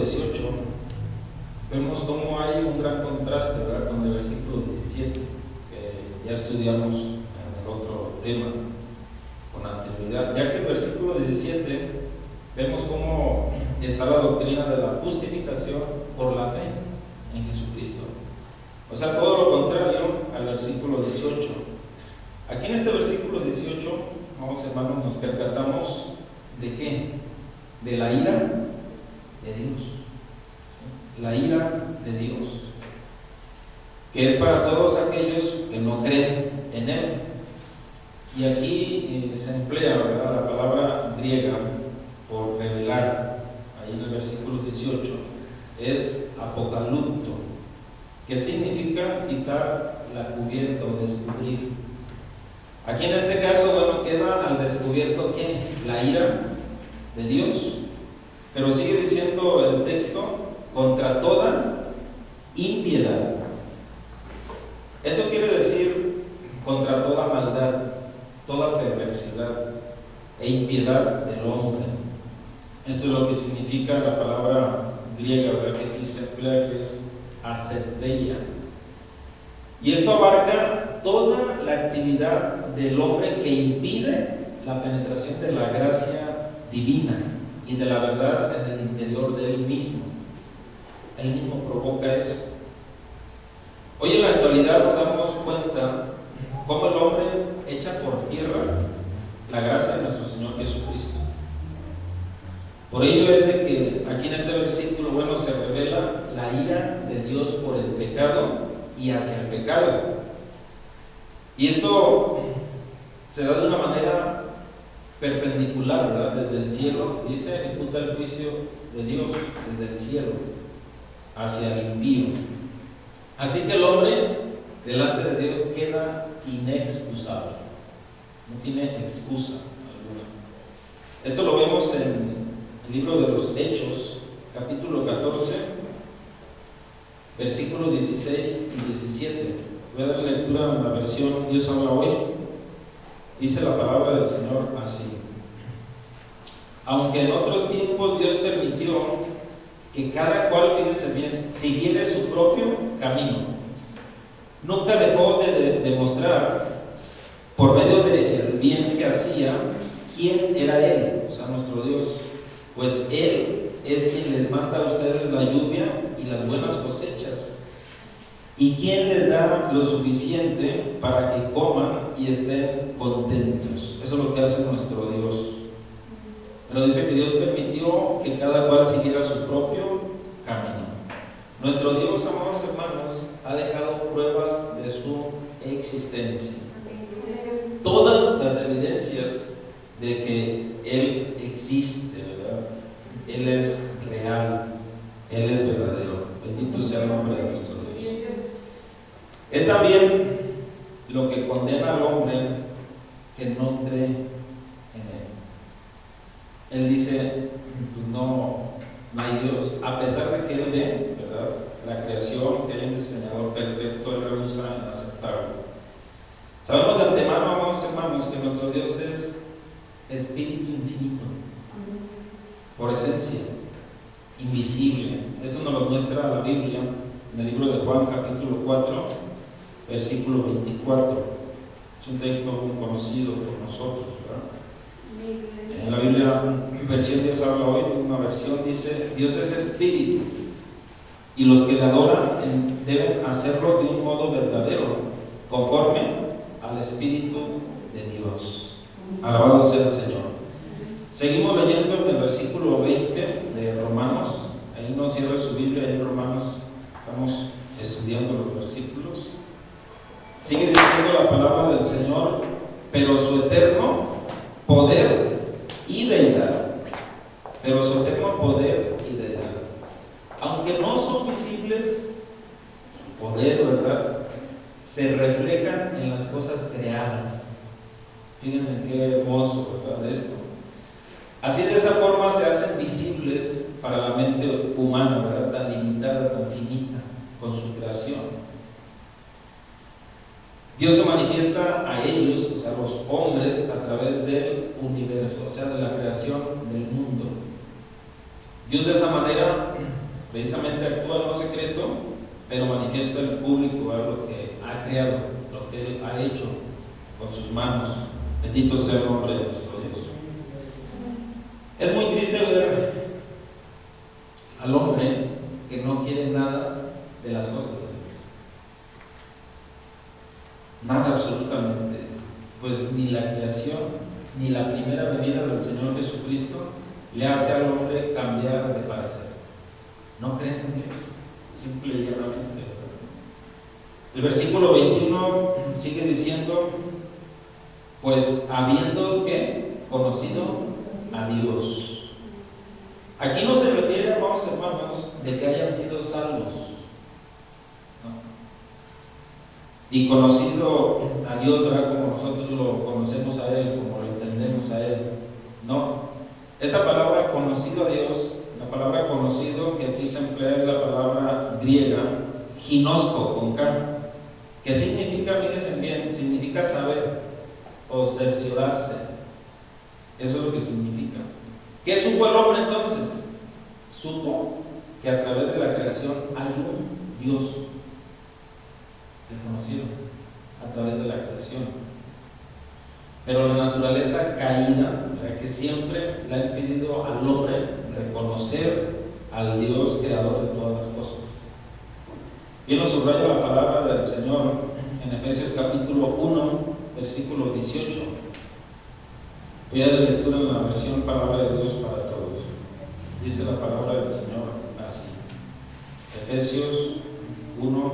18, vemos cómo hay un gran contraste, ¿verdad?, con el versículo 17, que ya estudiamos en el otro tema con anterioridad, ya que el versículo 17 vemos cómo está la doctrina de la justificación por la fe en Jesucristo. O sea, todo lo contrario al versículo 18. Aquí en este versículo 18, vamos hermanos, nos percatamos de ¿qué? De la ira de Dios. ¿Sí? La ira de Dios, que es para todos aquellos que no creen en Él. Y aquí se emplea, ¿verdad?, la palabra griega por revelar, ahí en el versículo 18, es apocalupto, que significa quitar la cubierta o descubrir. Aquí en este caso, bueno, queda al descubierto ¿qué? La ira de Dios, pero sigue diciendo el texto, contra toda impiedad. Esto quiere decir contra toda maldad, toda perversidad e impiedad del hombre. Esto es lo que significa la palabra griega, ¿verdad?, que aquí se emplea, que es asedeia. Y esto abarca toda la actividad del hombre que impide la penetración de la gracia divina y de la verdad en el interior de él mismo. Él mismo provoca eso. Hoy en la actualidad nos damos cuenta cómo el hombre echa por tierra la gracia de nuestro Señor Jesucristo. Por ello es de que aquí en este versículo, bueno, se revela la ira de Dios por el pecado y hacia el pecado. Y esto se da de una manera perpendicular, ¿verdad? Desde el cielo, dice, ejecuta el juicio de Dios desde el cielo hacia el impío. Así que el hombre delante de Dios queda inexcusable, no tiene excusa alguna. Esto lo vemos en el libro de los Hechos, capítulo 14, versículos 16 y 17. Voy a dar lectura en la versión Dios habla hoy. Dice la palabra del Señor así: aunque en otros tiempos Dios permitió que cada cual, fíjense bien, siguiera su propio camino, nunca dejó de demostrar por medio del bien que hacía quién era Él, o sea, nuestro Dios, pues Él es quien les manda a ustedes la lluvia y las buenas cosechas, y quien les da lo suficiente para que coman y estén contentos. Eso es lo que hace nuestro Dios. Pero dice que Dios permitió que cada cual siguiera su propio camino. Nuestro Dios, amados hermanos, ha dejado pruebas de su existencia. Todas las evidencias de que Él existe, ¿verdad? Él es real, Él es verdadero. Bendito sea el nombre de nuestro Dios. Es también lo que condena al hombre que no cree en Él. Él dice, pues no hay Dios, a pesar de que Él ve, ¿verdad?, la creación, que hay un diseñador perfecto, Él rehúsa en aceptarlo. Sabemos de antemano, amados hermanos, que nuestro Dios es espíritu infinito, por esencia, invisible. Esto nos lo muestra la Biblia en el libro de Juan, capítulo 4, versículo 24. Es un texto muy conocido por nosotros, ¿verdad? En la Biblia, versión Dios habla hoy, una versión dice: Dios es espíritu, y los que le adoran deben hacerlo de un modo verdadero, conforme al espíritu de Dios. Alabado sea el Señor. Seguimos leyendo en el versículo 20 de Romanos. Ahí no cierre su Biblia, ahí en Romanos estamos estudiando los versículos. Sigue diciendo la palabra del Señor: pero su eterno poder y deidad, pero su eterno poder y deidad, aunque no son visibles, su poder, ¿verdad?, se reflejan en las cosas creadas. Fíjense qué hermoso, ¿verdad?, esto. Así, de esa forma se hacen visibles para la mente humana, ¿verdad?, tan limitada, tan finita, con su creación. Dios se manifiesta a ellos, o sea, a los hombres, a través del universo, o sea, de la creación del mundo. Dios de esa manera precisamente actúa en lo secreto, pero manifiesta al público lo que ha creado, lo que Él ha hecho con sus manos. Bendito sea el nombre de nuestro Dios. Es muy triste ver al hombre que no quiere nada de las cosas de Dios. Nada absolutamente. Pues ni la creación, ni la primera venida del Señor Jesucristo le hace al hombre cambiar de parecer. No creen en Dios, simple y llanamente. El versículo 21 sigue diciendo, pues habiendo que conocido a Dios. Aquí no se refiere, amados hermanos, de que hayan sido salvos, ¿no? Y conocido a Dios, ¿verdad? Como nosotros lo conocemos a Él, como lo entendemos a Él. No. Esta palabra conocido a Dios, la palabra conocido que aquí se emplea es la palabra griega ginosko con K, que significa, fíjense bien, significa saber o cerciorarse. Eso es lo que significa. ¿Qué supo el hombre entonces? Supo que a través de la creación hay un Dios reconocido a través de la creación. Pero la naturaleza caída, ¿verdad?, que siempre le ha impedido al hombre reconocer al Dios creador de todas las cosas. Bien lo subraya la palabra del Señor en Efesios capítulo 1, versículo 18. Voy a dar lectura en la versión Palabra de Dios para Todos. Dice la palabra del Señor así. Efesios 1,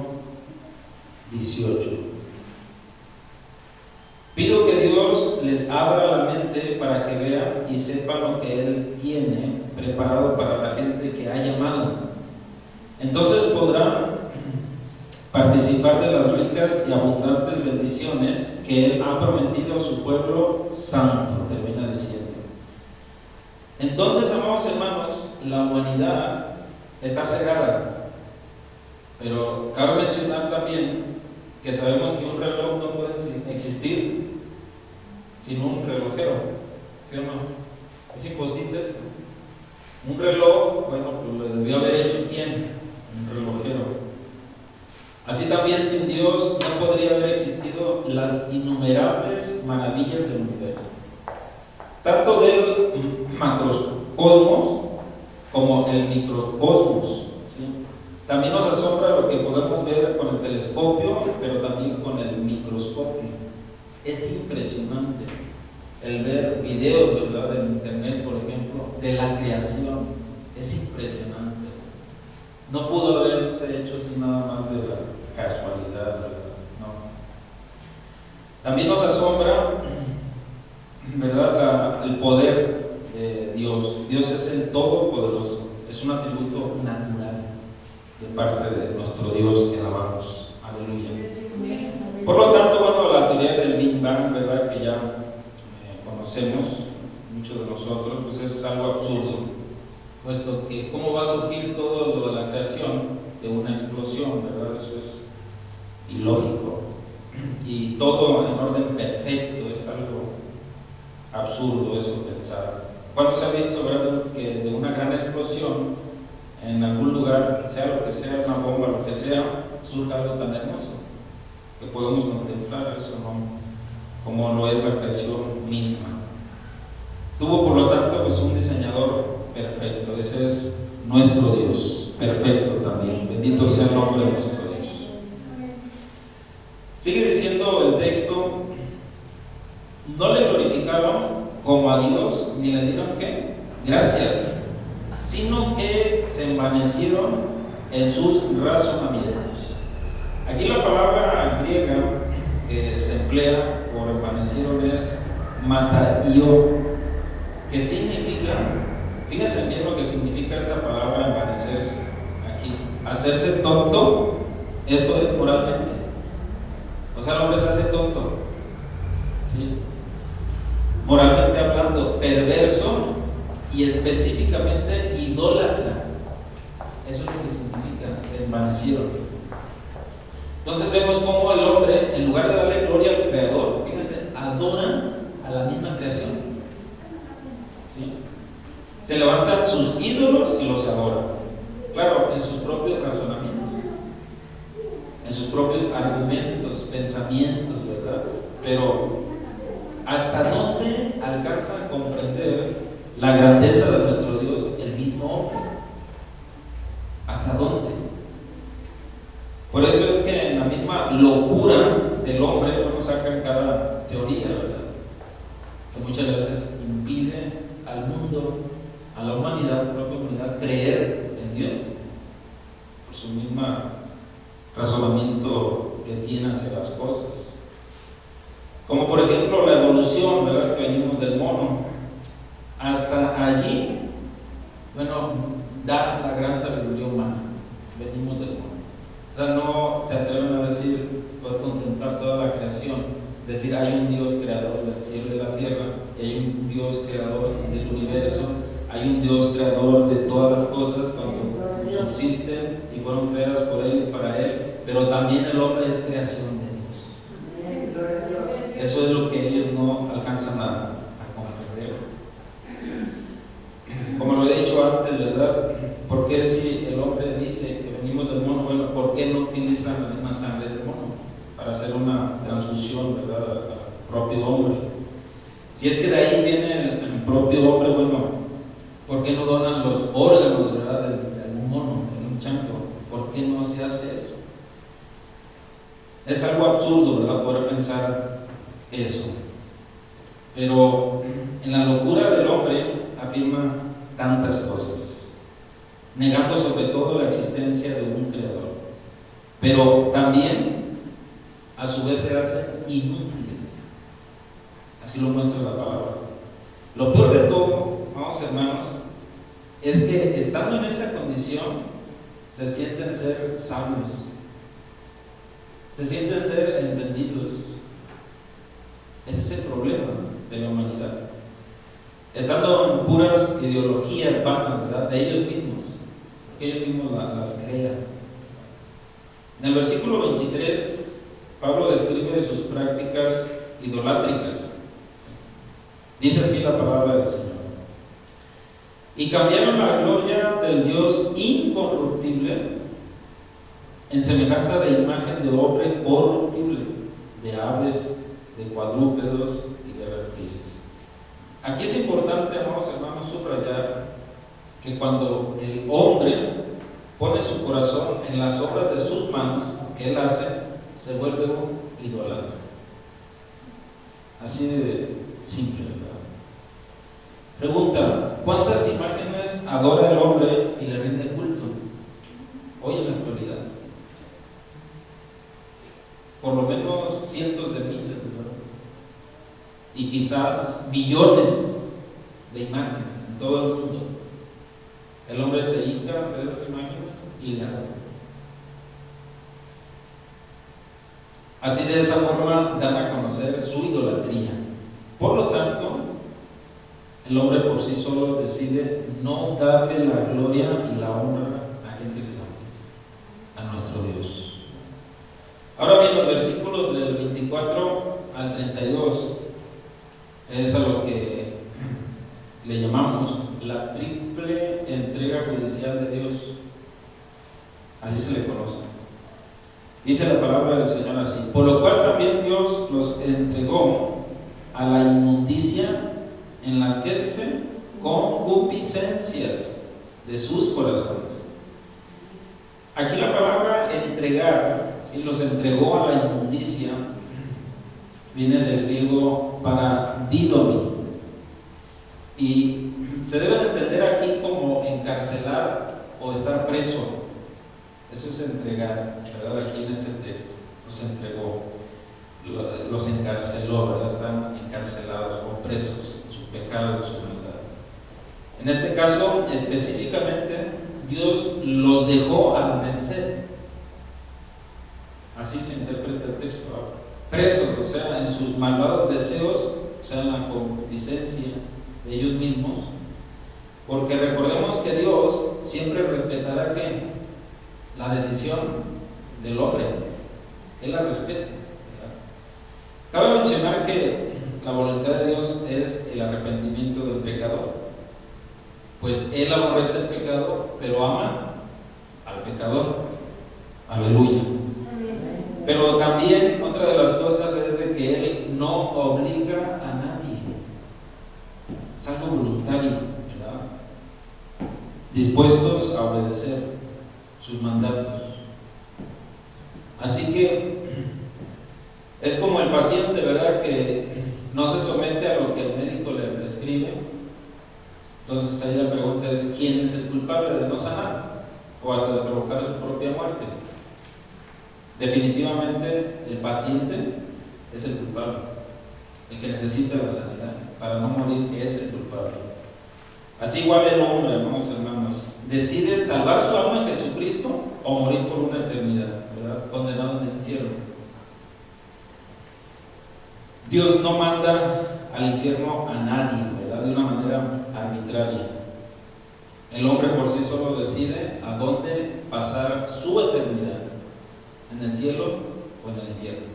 18. Pido que Dios les abra la mente para que vean y sepan lo que Él tiene preparado para la gente que ha llamado. Entonces podrán participar de las ricas y abundantes bendiciones que Él ha prometido a su pueblo santo, termina diciendo. Entonces, amados hermanos, la humanidad está cegada, pero cabe mencionar también que sabemos que un reloj no puede existir sin un relojero, ¿sí o no? Es imposible eso. Un reloj, bueno, pues lo debió haber hecho ¿quién? Un relojero. Así también sin Dios no podría haber existido las innumerables maravillas del universo, tanto del macrocosmos como el microcosmos, ¿sí? También nos asombra lo que podemos ver con el telescopio, pero también con el microscopio. Es impresionante el ver videos, ¿verdad?, en internet, por ejemplo, de la creación. Es impresionante. No pudo haberse hecho así nada más de la casualidad, ¿verdad? No. También nos asombra, ¿verdad?, el poder de Dios. Dios es el Todopoderoso. Es un atributo natural de parte de nuestro Dios que alabamos. Aleluya. Por lo tanto, bueno, la teoría del Big Bang, ¿verdad?, que ya conocemos muchos de nosotros, pues es algo absurdo, puesto que cómo va a surgir todo lo de la creación de una explosión, ¿verdad? Eso es ilógico. Y todo en orden perfecto es algo absurdo eso pensar. ¿Cuándo se ha visto, verdad, que de una gran explosión en algún lugar, sea lo que sea, una bomba, lo que sea, surja algo tan hermoso que podemos contemplar? Eso no, como lo es la creación misma. Tuvo por lo tanto pues un diseñador perfecto. Ese es nuestro Dios, perfecto también. Bendito sea el nombre de nuestro Dios. Sigue diciendo el texto: no le glorificaron como a Dios, ni le dieron ¿qué? Gracias, sino que se envanecieron en sus razonamientos. Aquí la palabra griega que se emplea por envanecieron es mataio, que significa, fíjense bien lo que significa esta palabra envanecerse aquí, hacerse tonto. Esto es moralmente, o sea, el hombre se hace tonto, ¿sí?, moralmente hablando, perverso y específicamente idólatra. Eso es lo que significa, se envanecieron. Entonces vemos cómo el hombre, en lugar de darle gloria al Creador, fíjense, adora a la misma creación, ¿sí? Se levantan sus ídolos y argumentos, pensamientos, ¿verdad? Pero ¿hasta dónde alcanza a comprender la grandeza de nuestro Dios el mismo hombre? ¿Hasta dónde? Por eso es que en la misma locura del hombre uno saca cada teoría, ¿verdad? Que muchas veces impide al mundo, a la humanidad, a la propia humanidad, creer en Dios por su misma razonamiento que tiene hacia las cosas. Como por ejemplo la evolución, ¿verdad? Que venimos del mono. Hasta allí, bueno, da la gran sabiduría humana. Venimos del mono. O sea, no se atreven a decir, poder contemplar toda la creación, decir hay un Dios creador del cielo y de la tierra, y hay un Dios creador del universo, hay un Dios creador de todas las cosas cuando subsisten y fueron creadas por Él y para Él, pero también el hombre es creación de Dios. Eso es lo que ellos no alcanzan a comprender. Como lo he dicho antes, ¿verdad? ¿Por qué si el hombre dice que venimos del mono, bueno, ¿por qué no utilizan la misma sangre del mono para hacer una transfusión, ¿verdad?, al propio hombre? Si es que de ahí viene el propio hombre, bueno, ¿por qué no donan los órganos, ¿verdad?, de un mono, de un chango? ¿Por qué no se hace eso? Es algo absurdo, ¿verdad?, poder pensar eso. Pero en la locura del hombre afirma tantas cosas, negando sobre todo la existencia de un creador, pero también a su vez se hacen inútiles. Así lo muestra la palabra. Lo peor de todo, vamos hermanos, es que estando en esa condición se sienten ser sabios, se sienten ser entendidos. Ese es el problema de la humanidad. Estando en puras ideologías vanas, ¿verdad?, de ellos mismos, porque ellos mismos las crean. En el versículo 23, Pablo describe sus prácticas idolátricas. Dice así la palabra del Señor: y cambiaron la gloria del Dios incorruptible en semejanza de imagen de hombre corruptible, de aves, de cuadrúpedos y de reptiles. Aquí es importante, amados hermanos, subrayar que cuando el hombre pone su corazón en las obras de sus manos que él hace, se vuelve un idólatra. Así de simple, ¿verdad? Pregunta: ¿cuántas imágenes adora el hombre y le rinde culto hoy en la actualidad? Por lo menos cientos de miles, ¿verdad? Y quizás millones de imágenes en todo el mundo. El hombre se hinca ante esas imágenes y le adora. Así, de esa forma dan a conocer su idolatría. Por lo tanto, el hombre por sí solo decide no darle la gloria y la honra a aquel que se la merece, a nuestro Dios. Ahora bien, los versículos del 24 al 32 es a lo que le llamamos la triple entrega judicial de Dios. Así se le conoce. Dice la palabra del Señor así: por lo cual también Dios los entregó a la inmundicia en las que, dice, concupiscencias de sus corazones. Aquí la palabra entregar, ¿sí?, los entregó a la inmundicia, viene del griego paradidomi, y se debe de entender aquí como encarcelar o estar preso. Eso es entregar, ¿verdad? Aquí en este texto los entregó, los encarceló, ¿verdad? Están encarcelados o presos en su pecado, en su maldad. En este caso específicamente, Dios los dejó a la merced. Así se interpreta el texto, ¿verdad? Presos, o sea, en sus malvados deseos, o sea, en la concupiscencia de ellos mismos, porque recordemos que Dios siempre respetará ¿qué? La decisión del hombre. Él la respeta, ¿verdad? Cabe mencionar que la voluntad de Dios es el arrepentimiento del pecador, pues Él aborrece el pecado, pero ama al pecador. Aleluya. Pero también otra de las cosas es de que Él no obliga a nadie. Es algo voluntario, ¿verdad? Dispuestos a obedecer sus mandatos. Así que es como el paciente, ¿verdad? Que no se somete a lo que el médico le prescribe. Entonces ahí la pregunta es: ¿quién es el culpable de no sanar? O hasta de provocar su propia muerte. Definitivamente el paciente es el culpable. El que necesita la sanidad para no morir es el culpable. Así igual el hombre, hermanos, decide salvar su alma en Jesucristo o morir por una eternidad, ¿verdad? Condenado en el infierno. Dios no manda al infierno a nadie, ¿verdad? De una manera arbitraria. El hombre por sí solo decide a dónde pasar su eternidad, en el cielo o en el infierno.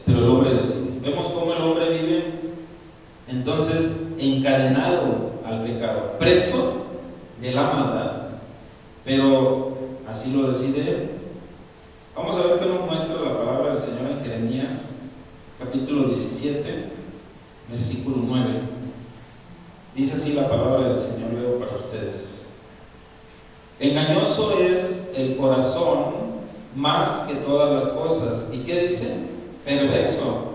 Pero el hombre decide. Vemos cómo el hombre vive entonces encadenado al pecado, preso de la maldad, pero así lo decide él. Vamos a ver qué nos muestra la palabra del Señor en Jeremías capítulo 17, versículo 9. Dice así la palabra del Señor, leo para ustedes: engañoso es el corazón más que todas las cosas. ¿Y qué dice? Perverso.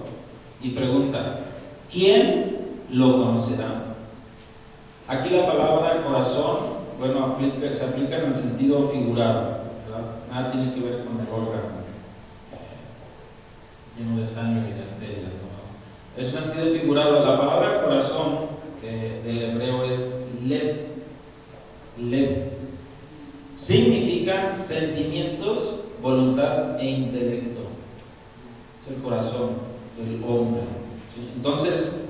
Y pregunta: ¿quién lo conocerá? Aquí la palabra corazón, bueno, se aplica en el sentido figurado, ¿verdad? Nada tiene que ver con el órgano lleno de sangre y de arterias, ¿no? Es un sentido figurado. La palabra corazón del hebreo es lev. Lev significa sentimientos, voluntad e intelecto. Es el corazón del hombre, ¿sí? Entonces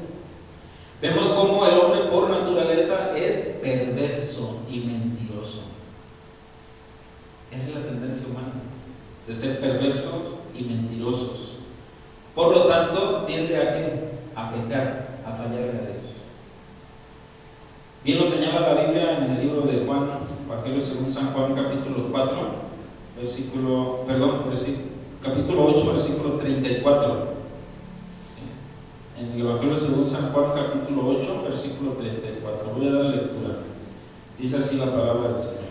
vemos cómo el hombre por naturaleza es perverso y mentiroso. Esa es la tendencia humana, de ser perversos y mentirosos. Por lo tanto, tiende a ¿qué? A pecar, a fallarle a Dios. Bien lo señala la Biblia en el libro de Juan, Evangelio según San Juan, capítulo 4, capítulo 8, versículo 34. ¿Sí? En el Evangelio según San Juan, capítulo 8, versículo 34. Voy a dar lectura. Dice así la palabra del Señor.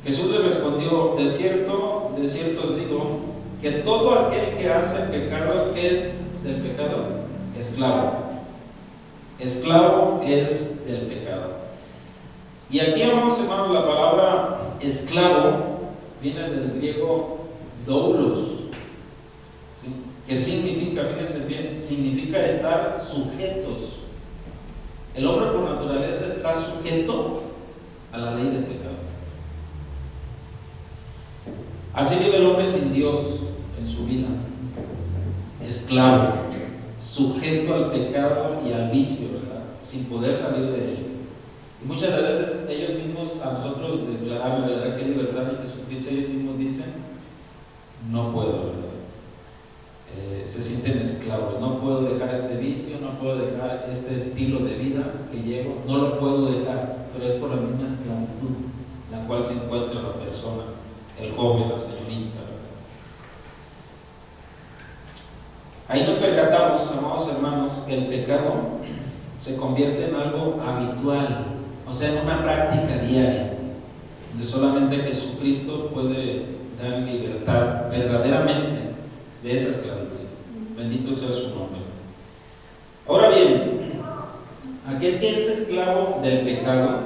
Jesús le respondió: de cierto os digo, que todo aquel que hace el pecado, ¿qué es del pecado? Esclavo. Esclavo es del pecado. Y aquí, hermanos, la palabra esclavo viene del griego doulos, ¿sí? Que significa, fíjense bien, significa estar sujetos. El hombre por naturaleza está sujeto a la ley del pecado. Así vive el hombre sin Dios en su vida, esclavo, sujeto al pecado y al vicio, ¿verdad? Sin poder salir de él. Y muchas de veces ellos mismos, a nosotros declarar la verdad que hay libertad en Jesucristo, ellos mismos dicen: no puedo, ¿verdad? Se sienten esclavos. No puedo dejar este vicio, no puedo dejar este estilo de vida que llevo, no lo puedo dejar, pero es por la misma esclavitud en la cual se encuentra la persona, el joven, la señorita. Ahí nos percatamos, amados hermanos, que el pecado se convierte en algo habitual, o sea, en una práctica diaria, donde solamente Jesucristo puede dar libertad verdaderamente de esa esclavitud. Bendito sea su nombre. Ahora bien, aquel que es esclavo del pecado,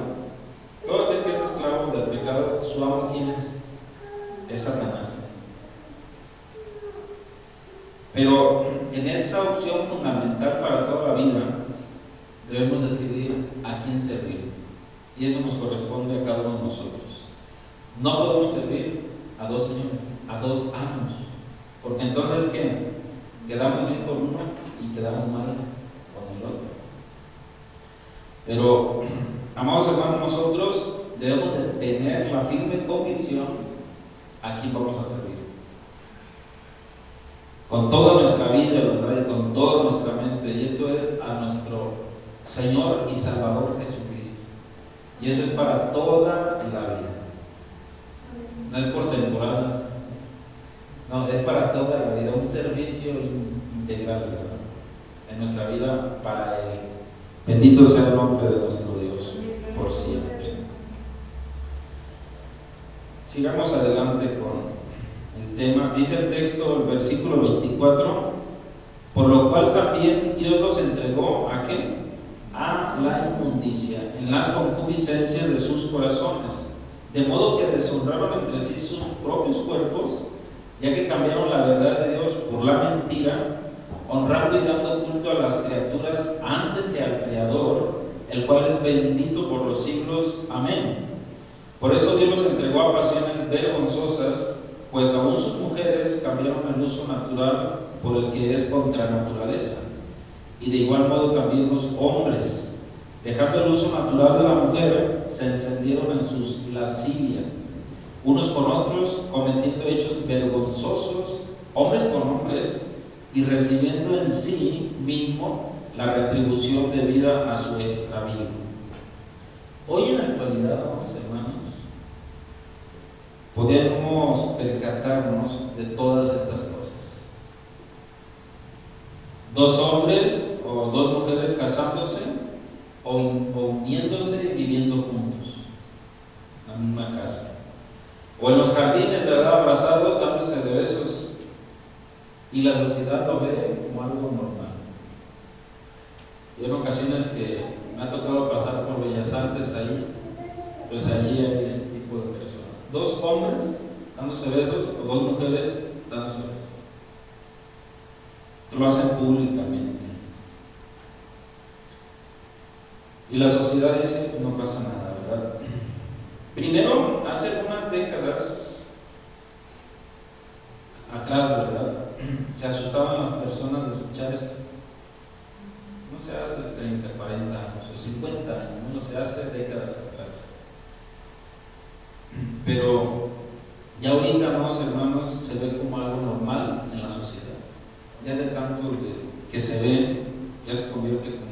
todo aquel que es esclavo del pecado, ¿su amo quién es? Es Satanás. Pero en esa opción fundamental para toda la vida, debemos decidir a quién servir. Y eso nos corresponde a cada uno de nosotros. No podemos servir a dos señores, a dos amos, porque entonces ¿qué? Quedamos bien con uno y quedamos mal con el otro. Pero, amados hermanos, nosotros debemos de tener la firme convicción a quién vamos a servir. Con toda nuestra vida, ¿verdad? Y con toda nuestra mente. Y esto es a nuestro Señor y Salvador Jesucristo. Y eso es para toda la vida. No es por temporadas, No, es para toda la vida, un servicio integral, ¿verdad? En nuestra vida para Él. Bendito sea el nombre de nuestro Dios por siempre. Sigamos adelante con el tema. Dice el texto, el versículo 24, por lo cual también Dios los entregó ¿a qué? A la inmundicia, en las concupiscencias de sus corazones, de modo que deshonraron entre sí sus propios cuerpos, ya que cambiaron la verdad de Dios por la mentira, honrando y dando culto a las criaturas antes que al Creador, el cual es bendito por los siglos. Amén. Por eso Dios los entregó a pasiones vergonzosas, pues aún sus mujeres cambiaron el uso natural por el que es contra naturaleza. Y de igual modo también los hombres, dejando el uso natural de la mujer, se encendieron en sus lascivias, unos con otros, cometiendo hechos vergonzosos, hombres con hombres, y recibiendo en sí mismo la retribución debida a su extravío. Hoy en la actualidad, hermanos, podemos percatarnos de todas estas cosas. Dos hombres o dos mujeres casándose o uniéndose y viviendo juntos en la misma casa. O en los jardines, ¿verdad?, abrazados, dándose de besos. Y la sociedad lo ve como algo normal. Yo en ocasiones que me ha tocado pasar por Bellas Artes ahí, pues allí hay ese tipo de personas. Dos hombres dándose besos o dos mujeres dándose besos. Esto lo hacen públicamente. Y la sociedad dice, pues no pasa nada, ¿verdad? Primero, hace unas décadas atrás, ¿verdad?, se asustaban las personas de escuchar esto. No se hace 30, 40 años o 50 años, no se hace décadas atrás. Pero ya ahorita, hermanos, se ve como algo normal en la sociedad. Ya de tanto que se ve, ya se convierte como